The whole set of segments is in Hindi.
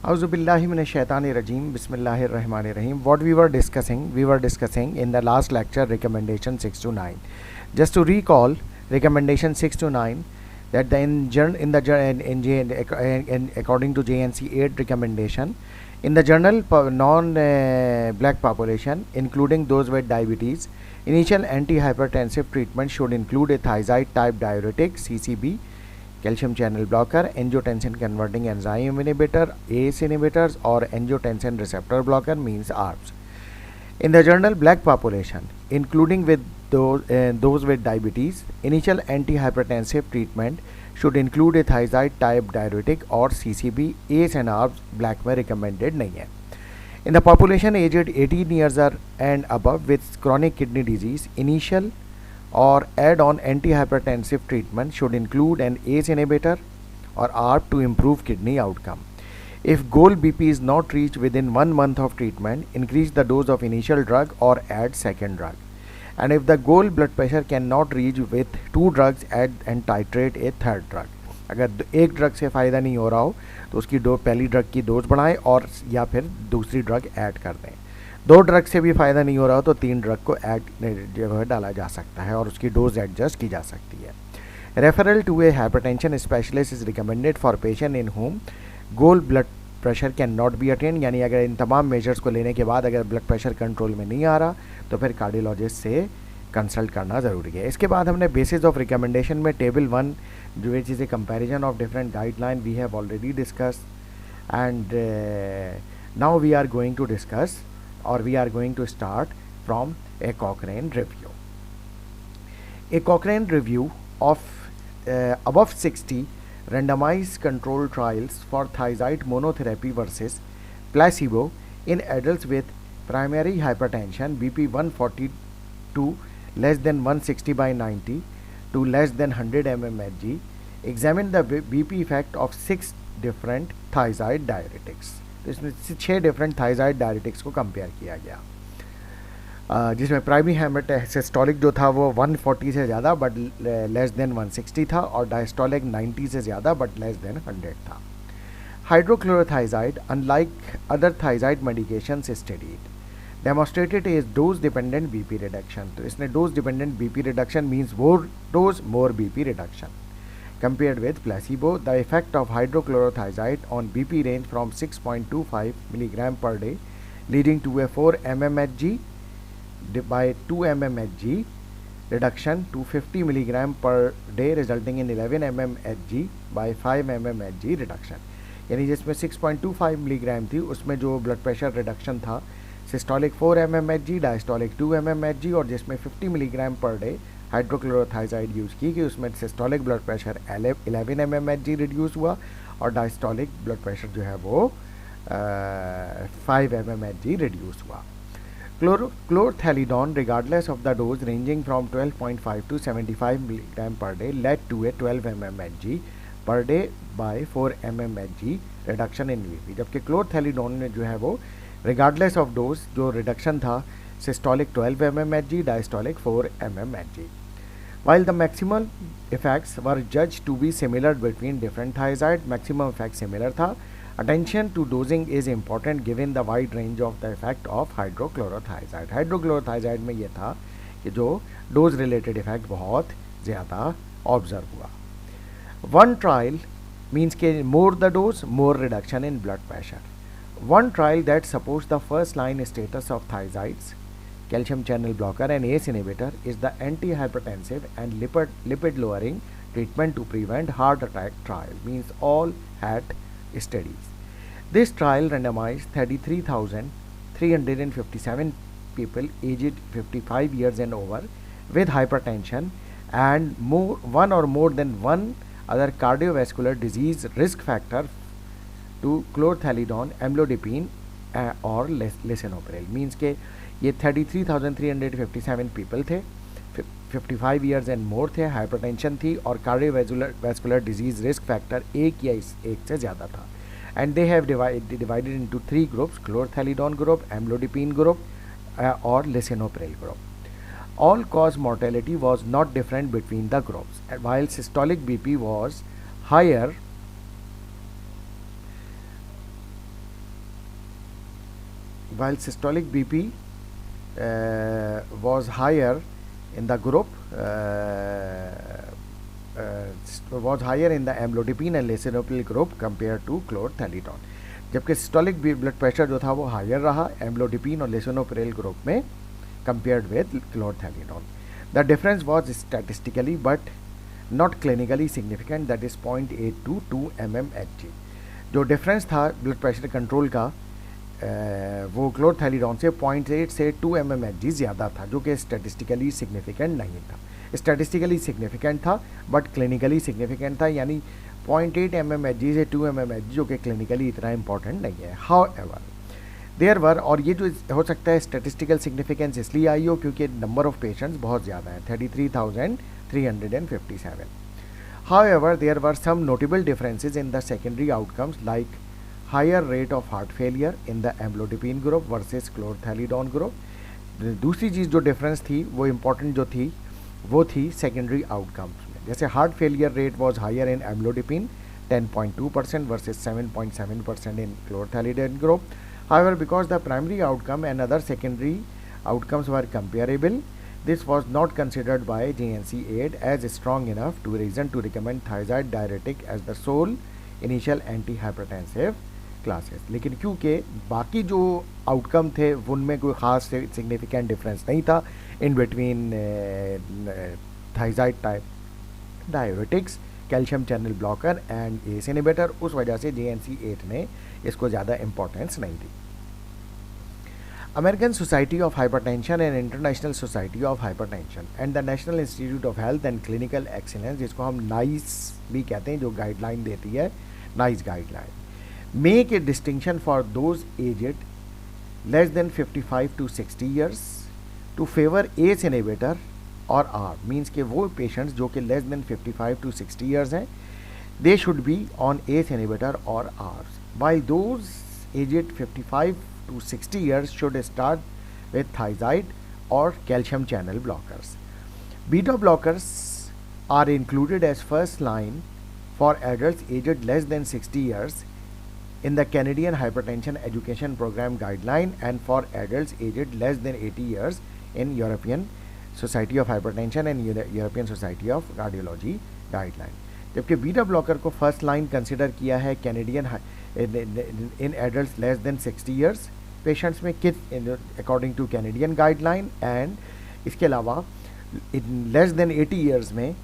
Auzubillahiminash-shaytanir-rajim. Bismillahir-rahmanir-rahim. What we were discussing in the last lecture, recommendation 6 to 9. Just to recall, recommendation 6 to 9, that according to JNC 8 recommendation, in the general non-black population, including those with diabetes, initial antihypertensive treatment should include a thiazide type diuretic (CCB), calcium channel blocker, angiotensin converting enzyme inhibitor, ACE inhibitors, or angiotensin receptor blocker, means ARBs. In the general black population, including with those with diabetes, initial antihypertensive treatment should include a thiazide type diuretic or CCB. ACE and ARBs black में recommended नहीं है. In the population aged 18 years and above with chronic kidney disease, initial or add-on antihypertensive treatment should include an ACE inhibitor or ARB to improve kidney outcome. If goal BP is not reached within 1 month of treatment, increase the dose of initial drug or add second drug. And if the goal blood pressure cannot reach with 2 drugs, add and titrate a third drug. अगर एक ड्रग से फ़ायदा नहीं हो रहा हो तो उसकी पहली ड्रग की डोज बढ़ाएं और या फिर दूसरी ड्रग ऐड कर दें. 2 ड्रग से भी फ़ायदा नहीं हो रहा हो तो 3 ड्रग को ऐड डाला जा सकता है और उसकी डोज एडजस्ट की जा सकती है. Referral to a hypertension specialist is recommended for patient in home goal blood pressure can not be attend. यानी अगर इन तमाम मेजर्स को लेने के बाद अगर ब्लड प्रेशर कंट्रोल में नहीं आ रहा तो फिर कार्डियोलॉजिस्ट से कंसल्ट करना ज़रूरी है. इसके बाद हमने बेसिस ऑफ रिकमेंडेशन में टेबल 1 जो which is a comparison of different guideline we have already discuss and now we are going to discuss or we are going to start from a Cochrane review. A Cochrane review of above 60 randomized controlled trials for thiazide monotherapy versus placebo in adults with primary hypertension BP 142 less than 160 by 90 to less than 100 mmHg examined the BP effect of 6 different thiazide diuretics. तो इसमें 6 डिफरेंट थाइजाइड डायरेटिक्स को कंपेयर किया गया, जिसमें प्राइमरी सिस्टोलिक जो था वो 140 से ज़्यादा बट लेस देन 160 था और डायस्टोलिक 90 से ज़्यादा बट लेस देन 100 था. Hydrochlorothiazide unlike other thiazide medications studied demonstrated is dose dependent BP reduction. तो इसने dose dependent BP reduction means more dose more BP reduction. Compared with placebo, the effect of hydrochlorothiazide on BP range from 6.25 mg per day, leading to a 4 mmHg by 2 mmHg reduction to 50 mg per day, resulting in 11 mmHg by 5 mmHg reduction. यानी जिसमें 6.25 मिलीग्राम थी उसमें जो ब्लड प्रेशर रिडक्शन था सिस्टोलिक 4 mmHg, डायस्टोलिक 2 mmHg और जिसमें 50 मिलीग्राम पर डे हाइड्रोक्लोरोथाइजाइड यूज़ की कि उसमें systolic blood pressure 11 mmHg reduce हुआ और डायस्टोलिक ब्लड प्रेशर जो है वो 5 mmHg रिड्यूस हुआ. क्लोरथैलिडोन regardless of the dose ranging from 12.5 to 75 mg per day led to a 12 mmHg per day by 4 mmHg reduction in BP. जबकि क्लोरथैलिडोन में जो है वो रिगार्डलेस ऑफ डोज जो रिडक्शन था systolic 12 mmHg, diastolic 4 mmHg. While the maximal effects were judged to be similar between different thiazide, maximum effect similar था. Attention to dosing is important given the wide range of the effect of hydrochlorothiazide. हाइड्रोक्लोरोथाइजाइड में ये था कि जो डोज रिलेटेड इफेक्ट बहुत ज़्यादा ऑब्जर्व हुआ. वन ट्रायल मीन्स के more the dose more reduction in blood pressure. One trial that supports the first line status of thiazides, calcium channel blocker and ACE inhibitor is the antihypertensive and lipid lowering treatment to prevent heart attack trial, means all HAT studies. This trial randomized 33,357 people aged 55 years and over with hypertension and one or more than one other cardiovascular disease risk factor to chlorthalidone, amlodipine और lisinopril. मीन्स के ये 33,357 पीपल थे, 55 ईयर्स एंड मोर थे, हाइपरटेंशन थी और कार्डियोवैस्कुलर डिजीज़ रिस्क फैक्टर एक या एक से ज़्यादा था. And they have divided into 3 groups, chlorthalidone group, amlodipine group और lisinopril group. All cause mortality was not different between the groups. While systolic BP was higher while systolic BP was higher in the group was higher in the amlodipine and lisinopril group compared to chlorthalidone, जबकि सिस्टोलिक ब्लड प्रेशर जो था वो हायर रहा एम्लोडिपिन और लिसोनोप्रिल ग्रुप में compared with chlorthalidone. The difference was statistically but not clinically significant, that is 0.8 to 2 mmHg. जो डिफरेंस था ब्लड प्रेशर कंट्रोल का वो क्लोरथैलिडोन से 0.8 से 2 mmHg ज़्यादा था, जो कि स्टैटिस्टिकली सिग्निफिकेंट नहीं था. स्टैटिस्टिकली सिग्निफिकेंट था बट क्लिनिकली सिग्निफिकेंट था, यानी 0.8 mmHg से 2 mmHg जो कि क्लिनिकली इतना इंपॉर्टेंट नहीं है. हाउएवर देयर वर, और ये जो हो सकता है स्टैटिस्टिकल सिग्निफिकेंस इसलिए आई हो क्योंकि नंबर ऑफ पेशेंट्स बहुत ज़्यादा है, 33,357. However, there were some notable differences in the secondary outcomes like higher rate of heart failure in the amlodipine group versus chlorthalidone group. दूसरी चीज़ जो डिफरेंस थी वो इम्पॉर्टेंट जो थी वो थी सेकेंडरी आउटकम्स में, जैसे heart failure rate was higher in amlodipine 10.2% versus 7.7% in chlorthalidone group. However, because the primary outcome and other secondary outcomes were comparable, this was not considered by JNC8 as strong enough to reason to recommend thiazide diuretic as the sole initial antihypertensive classes. लेकिन क्योंकि बाकी जो आउटकम थे उनमें कोई ख़ास सिग्निफिकेंट डिफरेंस नहीं था in between thiazide type diuretics, calcium channel blocker and ACE inhibitor, उस वजह से JNC8 ने इसको ज़्यादा इम्पोर्टेंस नहीं दी. American Society of Hypertension and International Society of Hypertension and the National Institute of Health and Clinical Excellence, जिसको हम नाइस भी कहते हैं, जो गाइडलाइन देती है, NICE guideline, make a distinction for those aged less than 55 to 60 years to favour ACE inhibitor और आर, मीन्स के वो पेशेंट्स जो कि लेस देन 55 to 60 years हैं, they should be on S inhibitor और hours, while those aged 55 to 60 years should start with thiazide or calcium channel blockers. Beta blockers are included as first line for adults aged less than 60 years in the Canadian Hypertension Education Program guideline and for adults aged less than 80 years in European Society of Hypertension and European Society of Cardiology guideline. जबकि बीटा ब्लॉकर को फर्स्ट लाइन कंसिडर किया है Canadian in adults less than 60 years patients में किस according to Canadian guideline, and इसके अलावा लेस देन 80 years में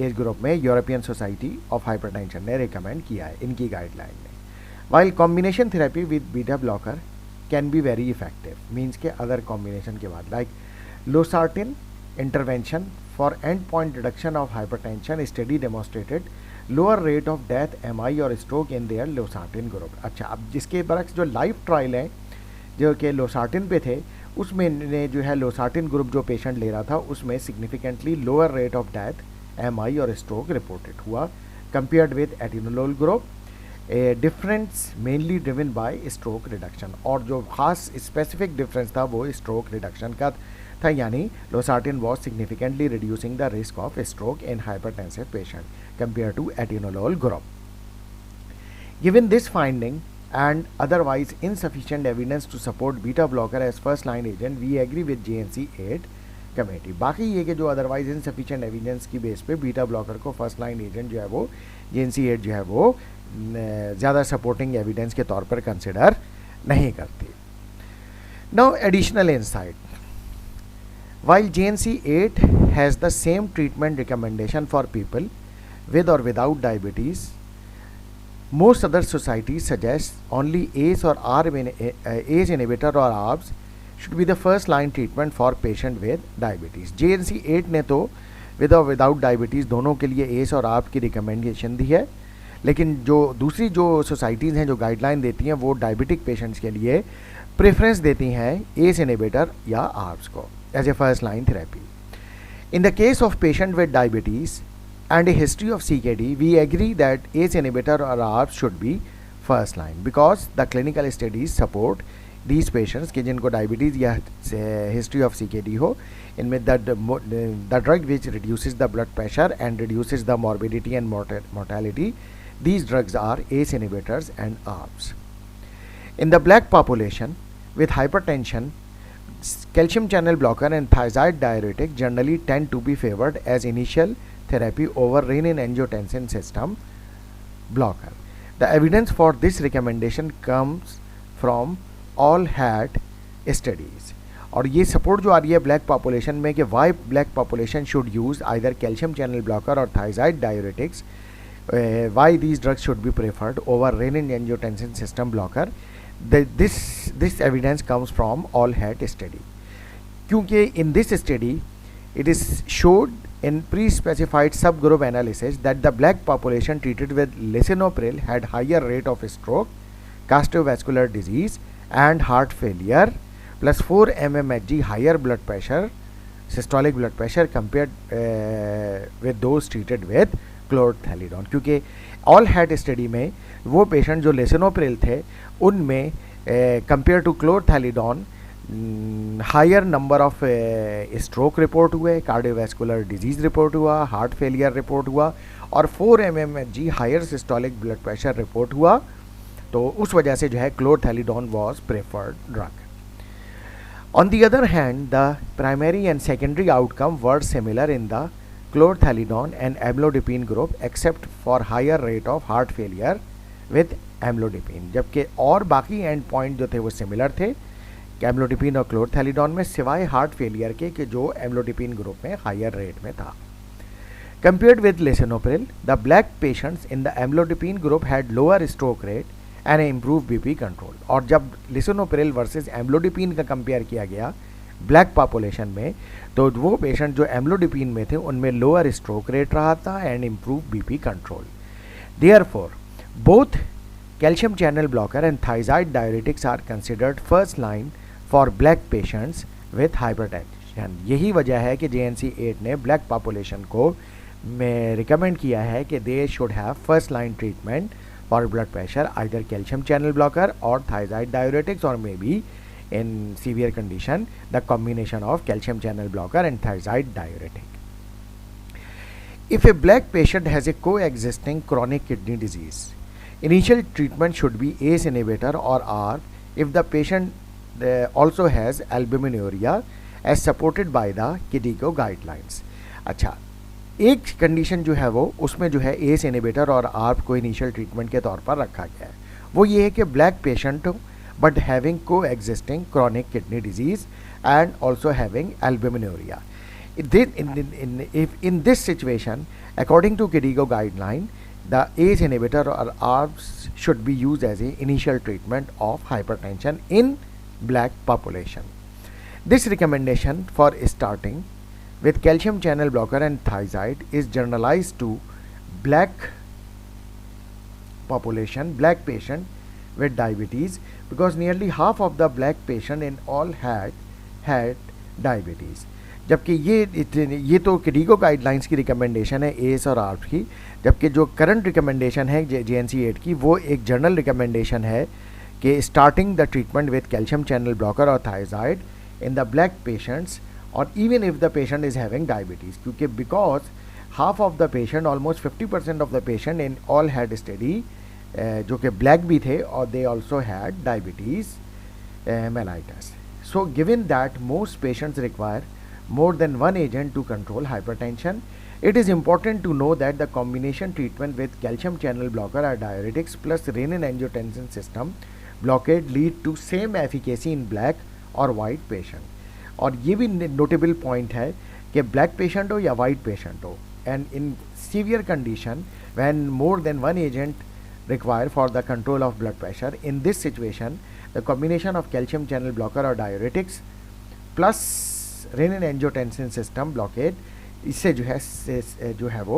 एज ग्रुप में यूरोपियन सोसाइटी ऑफ हाइपरटेंशन ने रिकमेंड किया है इनकी गाइडलाइन में. While combination therapy with beta blocker can be very effective, means के अदर कॉम्बिनेशन के बाद like losartan intervention for end point reduction of hypertension study demonstrated lower rate of death MI और स्ट्रोक इन देयर लोसार्टिन ग्रुप. अच्छा, अब जिसके बरक्स जो लाइव ट्रायल हैं जो कि लोसार्टिन पे थे, उसमें ने जो है लोसार्टिन ग्रुप जो पेशेंट ले रहा था उसमें significantly lower rate of death MI और स्ट्रोक रिपोर्टेड हुआ compared with atenolol group. A difference mainly driven by stroke reduction, और जो खास स्पेसिफिक डिफरेंस था वो स्ट्रोक रिडक्शन का था, यानी losartan was significantly reducing the risk of stroke in hypertensive patient compared to atenolol group. Given this finding and otherwise insufficient evidence to support beta blocker as first line agent, we agree with JNC8 committee. बाकी ये कि जो otherwise insufficient evidence की बेस पे बीटा ब्लॉकर को फर्स्ट लाइन एजेंट जो है वो JNC8 जो है वो ज़्यादा सपोर्टिंग एविडेंस के तौर पर कंसिडर नहीं करती. Now additional insight. While JNC8 has the same treatment recommendation for people with or without diabetes, most other societies suggest only ACE or ACE inhibitor or ARBs should be the first line treatment for patient with diabetes. JNC8 ने तो with or without diabetes दोनों के लिए ACE और ARB की रिकमेंडेशन दी है, लेकिन जो दूसरी जो सोसाइटीज़ हैं जो गाइडलाइन देती हैं वो डायबिटिक पेशेंट्स के लिए प्रेफरेंस देती हैं ACE inhibitor या ARBs को as a first line therapy. In the case of patient with diabetes and a history of CKD, we agree that ACE inhibitor or ARBs should be first line because the clinical studies support these patients कि जिनको डायबिटीज़ या हिस्ट्री ऑफ CKD हो, इनमें the drug which reduces the blood pressure and reduces the morbidity and mortality, these drugs are ACE inhibitors and ARBs. In the black population, with hypertension, calcium channel blocker and thiazide diuretic generally tend to be favored as initial therapy over renin-angiotensin system blocker. The evidence for this recommendation comes from all had studies. और ये सपोर्ट जो आ रही है ब्लैक पॉपुलेशन में कि why black population should use either calcium channel blocker और thiazide diuretics, why these drugs should be preferred over renin angiotensin system blocker, this evidence comes from ALLHAT study. क्योंकि in this study it is showed in pre-specified subgroup analysis that the black population treated with lisinopril had higher rate of stroke, cardiovascular disease and heart failure, plus 4 mmHg higher blood pressure, systolic blood pressure compared with those treated with chlorthalidone. क्योंकि all had study में वो पेशेंट जो लिसिनोप्रिल थे उनमें compare to chlorthalidone higher number of stroke report हुए, कार्डियोवैस्कुलर डिजीज रिपोर्ट हुआ, हार्ट फेलियर रिपोर्ट हुआ और 4 mmHg higher systolic blood pressure report हुआ. तो उस वजह से जो है chlorthalidone was preferred drug. On the other hand the primary and secondary outcome were similar in the chlorthalidone and amlodipine group except for higher rate of heart failure with amlodipine. जबकि और बाकी एंड पॉइंट जो थे वो सिमिलर थे एम्लोडिपिन और क्लोरथैलिडोन में, सिवाय हार्ट फेलियर के कि जो एम्लोडिपिन ग्रुप में हायर रेट में था. Compared with lisinopril, the black patients in the amlodipine group had lower stroke rate and improve BP control. और जब लिसिनोप्रिल वर्सेस एम्लोडिपिन का कंपेयर किया गया ब्लैक पॉपुलेशन में, तो वो पेशेंट जो एम्लोडिपिन में थे उनमें लोअर स्ट्रोक रेट रहा था and improve BP control. Therefore both calcium channel blocker and thiazide diuretics are considered first line for black patients with hypertension. यही वजह है कि JNC 8 ने ब्लैक पॉपुलेशन को में रिकमेंड किया है कि they should have first line treatment for blood pressure either calcium channel blocker और थाइजाइड डायरेटिक्स और may be in severe condition the combination of calcium channel blocker and thiazide diuretic. If a black patient has a coexisting chronic kidney disease, initial treatment should be ACE inhibitor or ARB if the patient also has albuminuria as supported by the KDIGO guidelines. अच्छा, एक कंडीशन जो है वो उसमें जो है ACE inhibitor और ARB को इनिशियल ट्रीटमेंट के तौर पर रखा गया है. वो ये है कि ब्लैक पेशेंट हो बट हैविंग को existing chronic kidney disease and also having albuminuria. In this situation, according to KDIGO guideline, the ACE inhibitor or ARBs should be used as an initial treatment of hypertension in black population. This recommendation for starting with calcium channel blocker and thiazide is generalized to black population, black patient with diabetes, because nearly half of the black patient in all had diabetes. जबकि ये तो KDIGO गाइडलाइंस की रिकमेंडेशन है एस और आर्ब्स की, जबकि जो करंट रिकमेंडेशन है JNC 8 की वो एक जनरल रिकमेंडेशन है कि starting the treatment with calcium channel blocker और thiazide in the black patients और even if the patient is having diabetes. क्योंकि because half of the patient, almost 50% of the patient in ALLHAT study जो कि ब्लैक भी थे और they also had diabetes mellitus. So given that most patients require more than one agent to control hypertension, it is important to know that the combination treatment with calcium channel blocker or diuretics plus renin-angiotensin system blockade lead to same efficacy in black or white patient. और ये भी notable point है कि black patient हो या white patient हो, and in severe condition when more than one agent required for the control of blood pressure, in this situation the combination of calcium channel blocker or diuretics plus renin angiotensin system blockade इससे जो है वो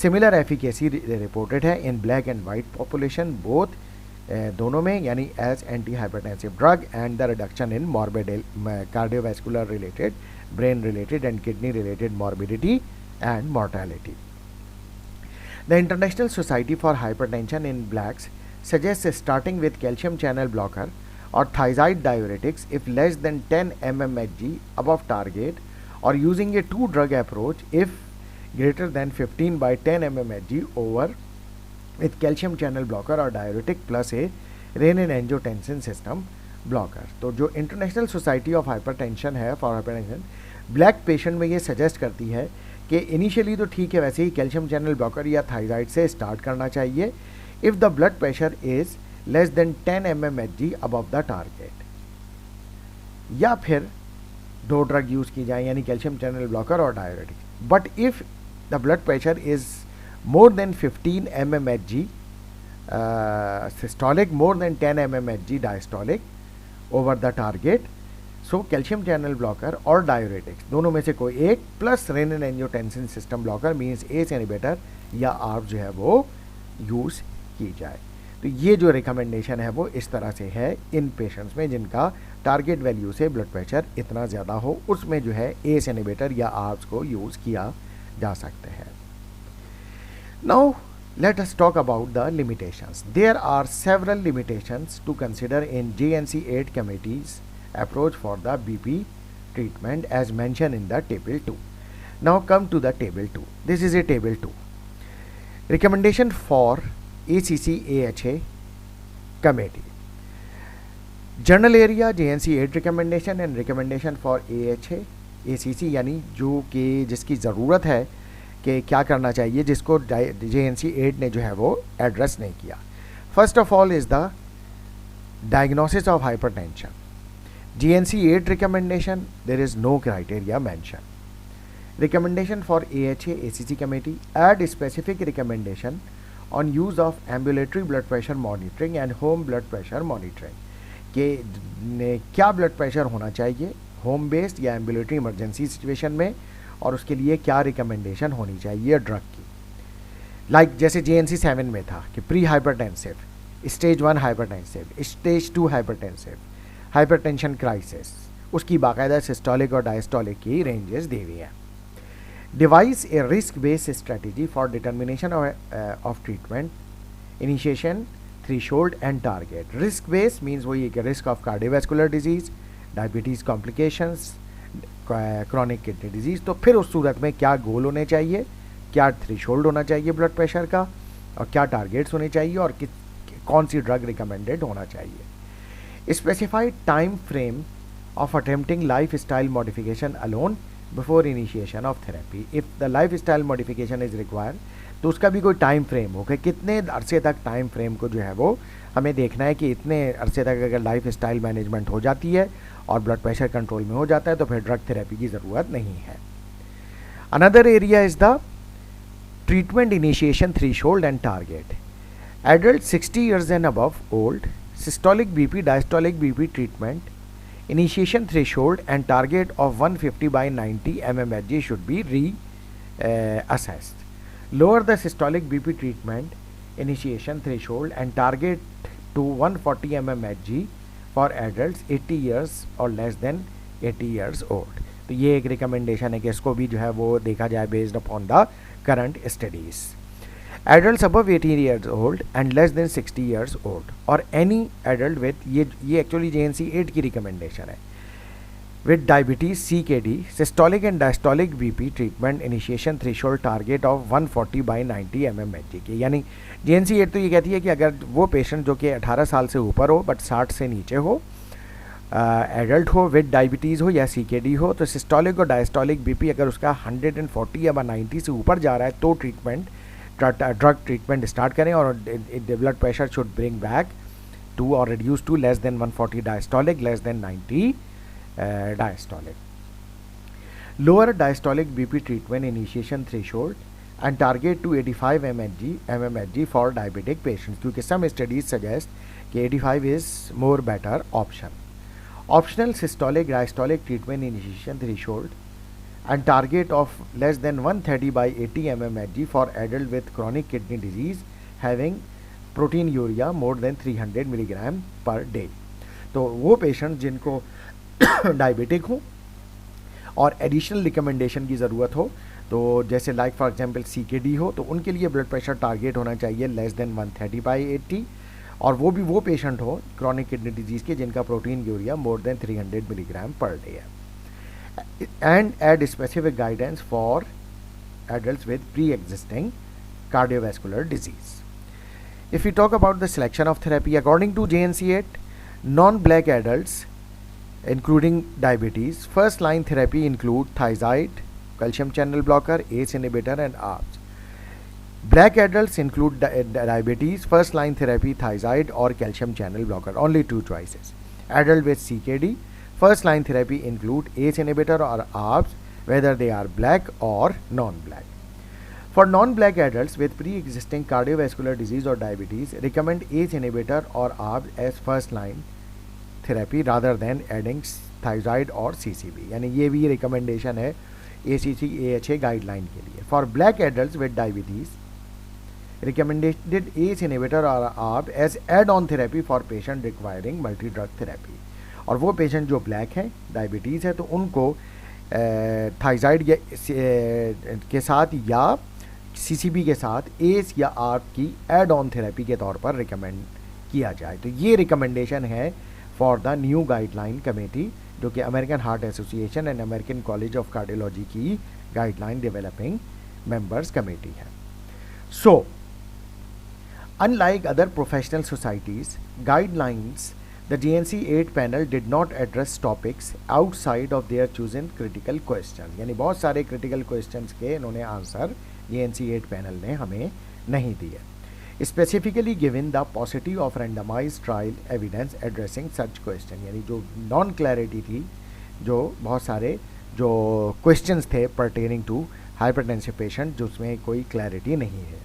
सिमिलर एफिकेसी रिपोर्टेड है in black and white population both दोनों में, यानी as anti hypertensive drug and the reduction in morbid cardiovascular related, brain related and kidney related morbidity and mortality. The International Society for Hypertension in blacks suggest starting with calcium channel blocker or thiazide diuretics if less than 10 mmHg above target, or using a two drug approach if greater than 15 by 10 mmHg over with calcium channel blocker or diuretic plus a renin angiotensin system blocker. तो जो इंटरनेशनल सोसाइटी ऑफ हाइपरटेंशन है फॉर हाइपरटेंशन ब्लैक पेशेंट में ये सजेस्ट करती है कि इनिशियली तो ठीक है, वैसे ही कैल्शियम चैनल ब्लॉकर या थायराइड से स्टार्ट करना चाहिए if the blood pressure is less than 10 mmHg above the target, या फिर दो ड्रग यूज़ की जाए यानी कैल्शियम चैनल ब्लॉकर और diuretic. But if the blood pressure is more than 15 mmHg systolic, more than 10 mmHg diastolic over the target, so calcium channel blocker और diuretics दोनों में से कोई एक plus rennin angiotensin system blocker means ACE inhibitor या आर्ब जो है वो यूज़ की जाए। तो ये जो रिकमेंडेशन है वो इस तरह से है इन पेशेंट्स में जिनका टारगेट वैल्यू से ब्लड प्रेशर इतना ज़्यादा हो, उसमें जो है एस इनहिबिटर या आर्ब्स को यूज़ किया जा सकते हैं। Now let us talk about the limitations. There are several limitations to consider in JNC 8 committee's approach for the BP treatment as mentioned in the table 2. Now come to the table 2. This is a table 2. Recommendation for ACC AHA committee. Journal area JNC 8 recommendation and recommendation for AHA ACC यानी जो कि जिसकी ज़रूरत है कि क्या करना चाहिए, जिसको JNC 8 ने जो है वो एड्रेस नहीं किया। First of all is the diagnosis of hypertension. JNC 8 recommendation there is no criteria mention. Recommendation for AHA ACC committee add specific recommendation on use of ambulatory blood pressure monitoring and home blood pressure monitoring के क्या ब्लड प्रेशर होना चाहिए होम बेस्ड या एम्बुलेटरी इमरजेंसी सिचुएशन में, और उसके लिए क्या रिकमेंडेशन होनी चाहिए ड्रग की। लाइक जैसे JNC 7 में था कि pre hypertensive, stage 1 hypertensive, stage 2 hypertensive, hypertension crisis, उसकी बाकायदा सिस्टोलिक और डायस्टोलिक की रेंजेस दी हुई हैं। Device A risk based strategy for determination of treatment initiation threshold and target. Risk based means वही है कि risk of cardiovascular disease, diabetes complications, chronic kidney disease. तो फिर उस सूरत में क्या गोल होने चाहिए, क्या थ्रेशोल्ड होना चाहिए ब्लड प्रेशर का, और क्या टारगेट्स होने चाहिए, और कौन सी ड्रग रिकमेंडेड होना चाहिए। Specified time frame of attempting life style modification alone before initiation of therapy. If the life style modification is required तो उसका भी कोई टाइम फ्रेम हो कि कितने अरसे तक टाइम फ्रेम को जो है वो हमें देखना है कि इतने अरसे तक अगर लाइफ स्टाइल मैनेजमेंट हो जाती है और ब्लड प्रेशर कंट्रोल में हो जाता है तो फिर ड्रग थेरेपी की ज़रूरत नहीं है। Another area is the treatment initiation threshold and target. Adult 60 years and above old, systolic BP, diastolic BP treatment, initiation threshold and target of 150/90 mmHg should be assessed. Lower the systolic BP treatment initiation threshold and target to 140 mmHg for adults 80 years or less than 80 years old. तो ये एक रिकमेंडेशन है कि इसको भी जो है वो देखा जाए based upon the current studies. Adults above 18 years old and less than 60 years old or any adult with ये एक्चुअली JNC 8 की रिकमेंडेशन है with diabetes CKD systolic and diastolic BP treatment initiation threshold target of 140/90 mmHg की। यानी JNC 8 तो ये कहती है कि अगर वो पेशेंट जो कि 18 साल से ऊपर हो बट 60 से नीचे हो, एडल्ट हो, विद डायबिटीज़ हो या CKD हो, तो सिस्टोलिक और डायस्टोलिक BP अगर उसका 140 या 90 से ऊपर जा रहा है तो ड्रग ट्रीटमेंट स्टार्ट करें, और blood pressure should bring back to और reduce to less than 140 diastolic, less than 90 diastolic. Lower diastolic BP treatment initiation threshold and target to 85 mmHg for diabetic patients, क्योंकि सम स्टडीज सजेस्ट कि 85 is more better option. Optional systolic diastolic treatment initiation threshold and target of less than 130/80 mmHg for adult with chronic kidney disease having proteinuria more than 300 milligram per day। तो वो पेशेंट जिनको डायबिटिक हो और एडिशनल रिकमेंडेशन की ज़रूरत हो, तो जैसे लाइक फॉर एग्जांपल CKD हो, तो उनके लिए ब्लड प्रेशर टारगेट होना चाहिए लेस देन 130/80, और वो भी वो पेशेंट हो क्रॉनिक किडनी डिजीज़ के जिनका protein urea more than 300 milligram per day है। And add specific guidance for adults with pre-existing cardiovascular disease. If we talk about the selection of therapy according to JNC 8, Non-black adults including diabetes, first line therapy include thiazide, calcium channel blocker, ACE inhibitor and ARBs. Black adults include diabetes, first line therapy thiazide or calcium channel blocker, only two choices. Adult with CKD, first line therapy include ACE inhibitor or ARBs, whether they are black or non-black. For non-black adults with pre-existing cardiovascular disease or diabetes, recommend ACE inhibitor or ARBs as first line therapy rather than adding thiazide और CCB, यानी ये भी रिकमेंडेशन है ACC AHA गाइडलाइन के लिए. For black adults with diabetes, recommended ACE inhibitor और ARB as add on therapy for patient requiring multi drug therapy. और वो पेशेंट जो ब्लैक हैं, डायबिटीज़ है, तो उनको थाइजाइड के साथ या CCB के साथ ACE या ARB की एड ऑन थेरेपी के तौर पर रिकमेंड किया जाए. तो ये रिकमेंडेशन है for the new guideline committee, जो कि American heart association and American college of cardiology की गाइडलाइन डेवलपिंग मेंबर्स कमेटी है. So unlike other professional societies guidelines, the JNC 8 panel did not address topics outside of their chosen critical question. यानी बहुत सारे क्रिटिकल क्वेश्चंस के इन्होंने आंसर JNC 8 पैनल ने हमें नहीं दिए. Specifically given the possibility of randomise trial evidence addressing such question. यानी जो नॉन क्लैरिटी थी, जो बहुत सारे जो क्वेश्चंस थे पर्टेनिंग टू हाइपरटेंसिव पेशेंट, जो उसमें कोई क्लैरिटी नहीं है.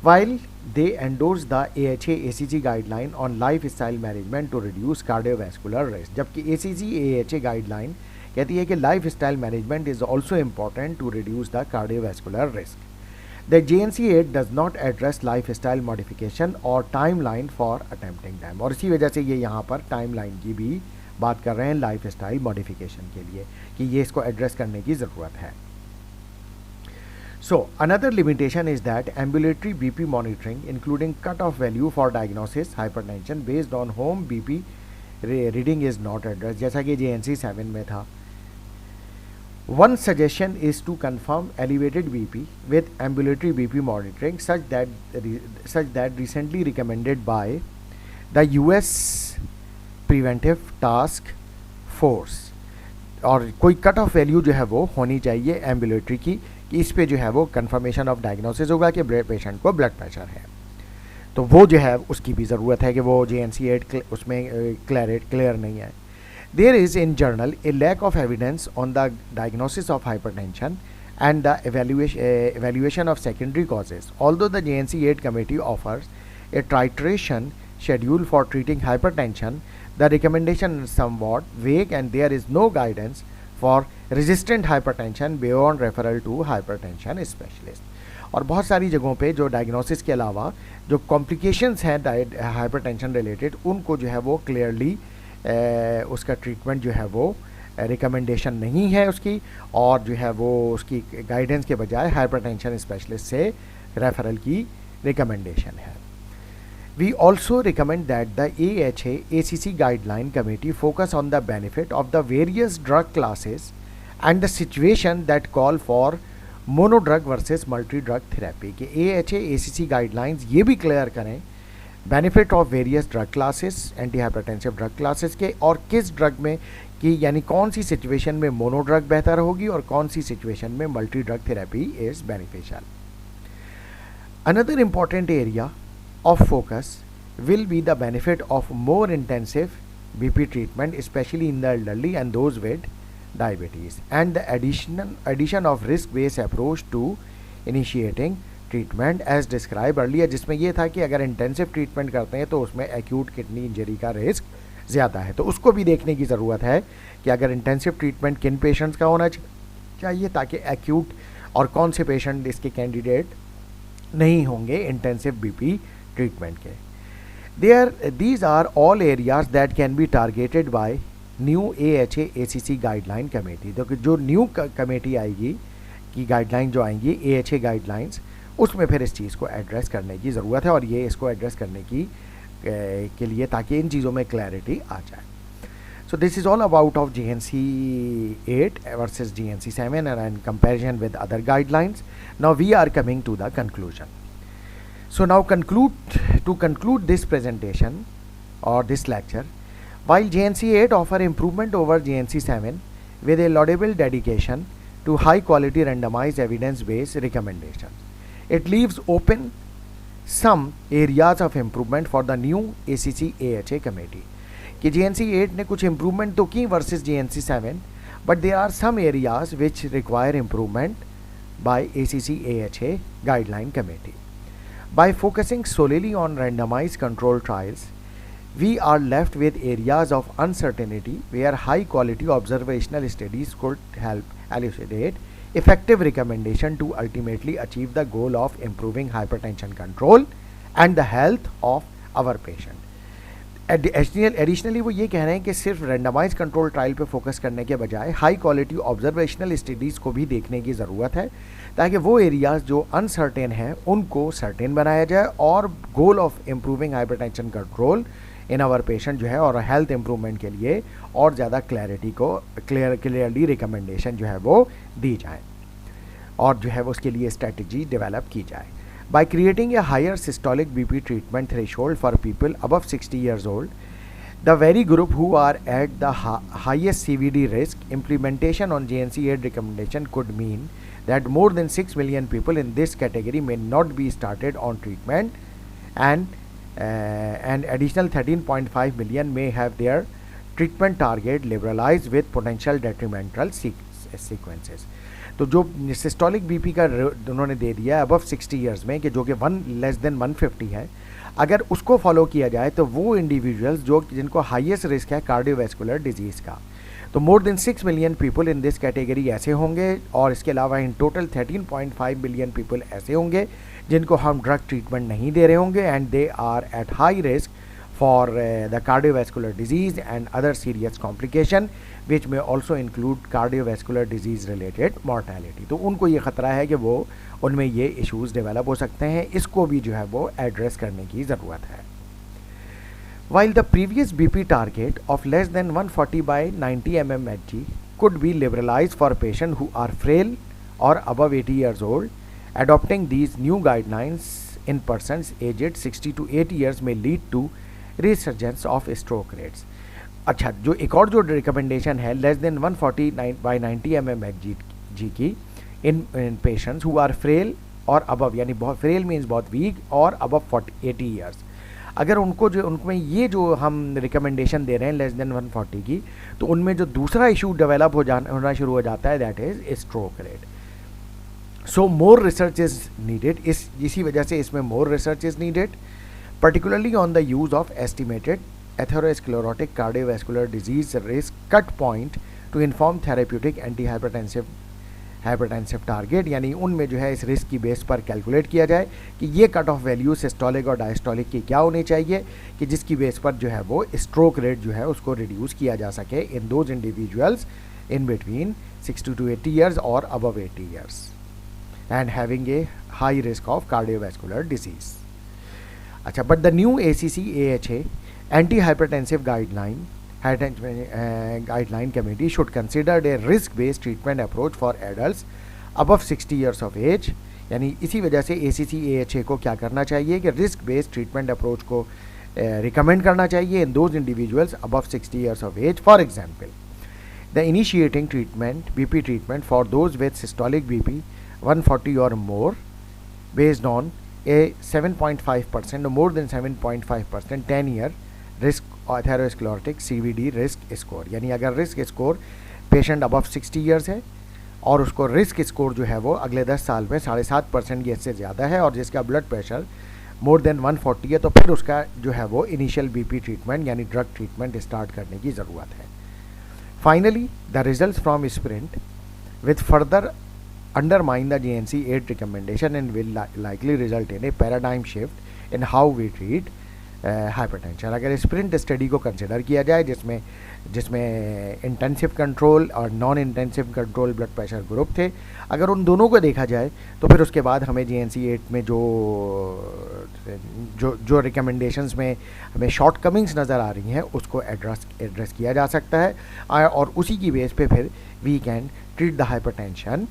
While they endorse the AHA ACG guideline on lifestyle management to reduce cardiovascular risk, जबकि ACG AHA गाइडलाइन कहती है कि lifestyle management is also important to reduce the cardiovascular risk. The JNC 8 does not address lifestyle modification और timeline for attempting them, और इसी वजह से ये यहाँ पर टाइमलाइन की भी बात कर रहे हैं लाइफस्टाइल मॉडिफिकेशन के लिए, कि ये इसको एड्रेस करने की ज़रूरत है. So another limitation is that ambulatory BP monitoring including cutoff value for diagnosis hypertension based on home BP reading is not addressed, जैसा कि JNC 7 में था. One suggestion is to confirm elevated BP with ambulatory BP monitoring such that recently recommended by the US Preventive Task Force. और कोई कट ऑफ वैल्यू जो है वो होनी चाहिए एम्बुलेटरी की, कि इस पे जो है वो कंफर्मेशन ऑफ डायग्नोसिस होगा कि पेशेंट को ब्लड प्रेशर है. तो वो जो है उसकी भी ज़रूरत है कि वो JNC 8 उसमें क्लियर नहीं है. There is in journal a lack of evidence on the diagnosis of hypertension and the evaluation of secondary causes. Although the JNC 8 committee offers a titration schedule for treating hypertension, the recommendation is somewhat vague and there is no guidance for resistant hypertension beyond referral to hypertension specialist. और बहुत सारी जगहों पे जो डायग्नोसिस के अलावा जो कॉम्प्लिकेशंस हैं हाइपरटेंशन रिलेटेड, उनको जो है वो क्लियरली उसका ट्रीटमेंट जो है वो रिकमेंडेशन नहीं है उसकी, और जो है वो उसकी गाइडेंस के बजाय हाइपरटेंशन स्पेशलिस्ट से रेफरल की रिकमेंडेशन है. We also recommend that the AHA ACC guideline committee focus on the benefit of the various drug classes and the situation that call for mono drug versus multi drug therapy. कि AHA ACC गाइडलाइंस ये भी क्लियर करें benefit of various drug classes, anti hypertensive drug classes के, और किस ड्रग में कि यानी कौन सी सिचुएशन में मोनो ड्रग बेहतर होगी और कौन सी सिचुएशन में multi drug therapy is beneficial. Another important area of focus will be the benefit of more intensive BP treatment, especially in the elderly and those with diabetes, and the addition of risk-based approach to initiating treatment as describe earlier, जिसमें ये था कि अगर इंटेंसिव ट्रीटमेंट करते हैं तो उसमें एक्यूट किडनी इंजरी का रिस्क ज़्यादा है. तो उसको भी देखने की ज़रूरत है कि अगर इंटेंसिव ट्रीटमेंट किन पेशेंट्स का होना चाहिए, ताकि एक्यूट और कौन से पेशेंट इसके कैंडिडेट नहीं होंगे इंटेंसिव बीपी ट्रीटमेंट के. These are all areas that can be targeted by new AHA ACC guideline committee. तो जो न्यू कमेटी आएगी कि गाइडलाइन जो आएंगी AHA गाइडलाइंस, उसमें फिर इस चीज़ को एड्रेस करने की ज़रूरत है, और ये इसको एड्रेस करने की के लिए ताकि इन चीज़ों में क्लैरिटी आ जाए. So this is all about of JNC 8 versus JNC 7 and in comparison with other guidelines. Now we are coming to the conclusion. So now to conclude this presentation or this lecture, While JNC8 offer improvement over JNC7 with a laudable dedication to high quality randomized evidence based recommendations, it leaves open some areas of improvement for the new ACC AHA committee. कि JNC8 ने कुछ improvement तो की versus JNC7, but there are some areas which require improvement by ACC AHA guideline committee. By focusing solely on randomized control trials, we are left with areas of uncertainty where high quality observational studies could help elucidate effective recommendation to ultimately achieve the goal of improving hypertension control and the health of our patient. Additionally वो ये कह रहे हैं कि सिर्फ रेंडमाइज कंट्रोल ट्रायल पे फोकस करने के बजाय हाई क्वालिटी ऑब्जर्वेशनल स्टडीज़ को भी देखने की ज़रूरत है, ताकि वो एरियाज़ जो अनसर्टेन हैं उनको सर्टेन बनाया जाए और goal of improving hypertension control in our patient जो है और हेल्थ इम्प्रूवमेंट के लिए और ज़्यादा क्लैरिटी को क्लियरली रिकमेंडेशन जो है वो दी जाए और जो है वो उसके लिए स्ट्रेटजी डेवलप की जाए. By creating a higher systolic BP treatment threshold for people above 60 years old, the very group who are at the highest CVD risk, implementation on JNC8 recommendation could mean that more than 6 million people in this category may not be started on treatment, and an additional 13.5 million may have their treatment target liberalized with potential detrimental sequences. तो जो सिस्टोलिक बीपी का उन्होंने दे दिया है अबव 60 इयर्स में कि जो कि लेस देन 150 है, अगर उसको फॉलो किया जाए तो वो इंडिविजुअल्स जो जिनको हाईएस्ट रिस्क है कार्डियोवैस्कुलर डिजीज़ का, तो more than 6 million people in this category ऐसे होंगे और इसके अलावा इन टोटल 13.5 मिलियन पीपल ऐसे होंगे जिनको हम ड्रग ट्रीटमेंट नहीं दे रहे होंगे and they are at high risk for the cardiovascular disease and other serious complication which may also include cardiovascular disease related mortality. तो उनको ये ख़तरा है कि वो उनमें ये इश्यूज़ डेवलप हो सकते हैं, इसको भी जो है वो एड्रेस करने की ज़रूरत है. While the previous BP target of less than 140 by 90 mmHg could be liberalized for patients who are frail or above 80 years old, adopting these new guidelines in persons aged 60 to 80 years may lead to resurgence of stroke rates. अच्छा, जो एक और जो रिकमेंडेशन है लेस देन 140 by 90 mmHg की इन पेशेंट्स हु आर फ्रेल और अबव, यानी बहुत फ्रेल मीन्स बहुत वीक और अबव 80 ईयर्स, अगर उनको जो उनमें ये जो हम रिकमेंडेशन दे रहे हैं लेस देन 140 की, तो उनमें जो दूसरा इशू डेवलप होना शुरू हो जाता है that is stroke rate. So more research is needed. इसी वजह से इसमें more research is needed, particularly on the use of estimated atherosclerotic cardiovascular disease risk cut point to inform therapeutic antihypertensive target. यानी उनमें जो है इस रिस्क की बेस पर कैलकुलेट किया जाए कि ये कट ऑफ वैल्यू सिस्टोलिक और डायस्टोलिक की क्या होनी चाहिए कि जिसकी बेस पर जो है वो स्ट्रोक रेट जो है उसको रिड्यूस किया जा सके in those individuals in between 60 to 80 years और above 80 years and having a high risk of cardiovascular disease. अच्छा, but the new ACC AHA anti-hypertensive guideline committee should consider a risk-based treatment approach for adults above 60 years of age. यानी इसी वजह से ACC AHA को क्या करना चाहिए कि रिस्क बेस्ड ट्रीटमेंट अप्रोच को रिकमेंड करना चाहिए in those individuals above 60 years of age. For example, the initiating treatment BP treatment for those with systolic BP 140 or more based on a 7.5% or more than 7.5% 10-year risk atherosclerotic CVD risk score. यानी अगर risk score patient above 60 years है और उसको रिस्क स्कोर जो है वो अगले 10 साल में 7.5% या इससे ज़्यादा है और जिसका ब्लड प्रेशर मोर देन 140 है, तो फिर उसका जो है वो इनिशियल बीपी ट्रीटमेंट यानी ड्रग ट्रीटमेंट स्टार्ट करने की ज़रूरत है. Finally the results from sprint with further undermine the JNC8 recommendation and will likely result in a paradigm shift in how we treat hypertension. अगर स्प्रिंट स्टडी को कंसिडर किया जाए जिसमें इंटेंसिव कंट्रोल और non intensive control blood pressure group थे, अगर उन दोनों को देखा जाए तो फिर उसके बाद हमें JNC8 में जो रिकमेंडेशंस में हमें शॉर्ट कमिंग्स नज़र आ रही हैं उसको एड्रेस किया जा सकता है और उसी की बेस पे फिर we can treat the hypertension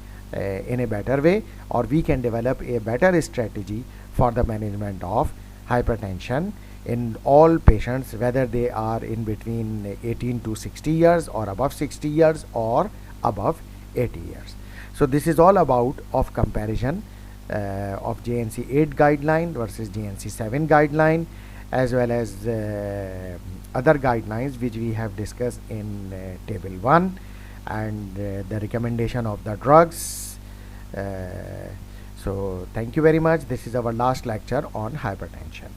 in a better way, or we can develop a better strategy for the management of hypertension in all patients, whether they are in between 18 to 60 years or above 60 years or above 80 years. So this is all about of comparison of JNC 8 guideline versus JNC 7 guideline, as well as other guidelines which we have discussed in table 1, and the recommendation of the drugs. So thank you very much. This is our last lecture on hypertension.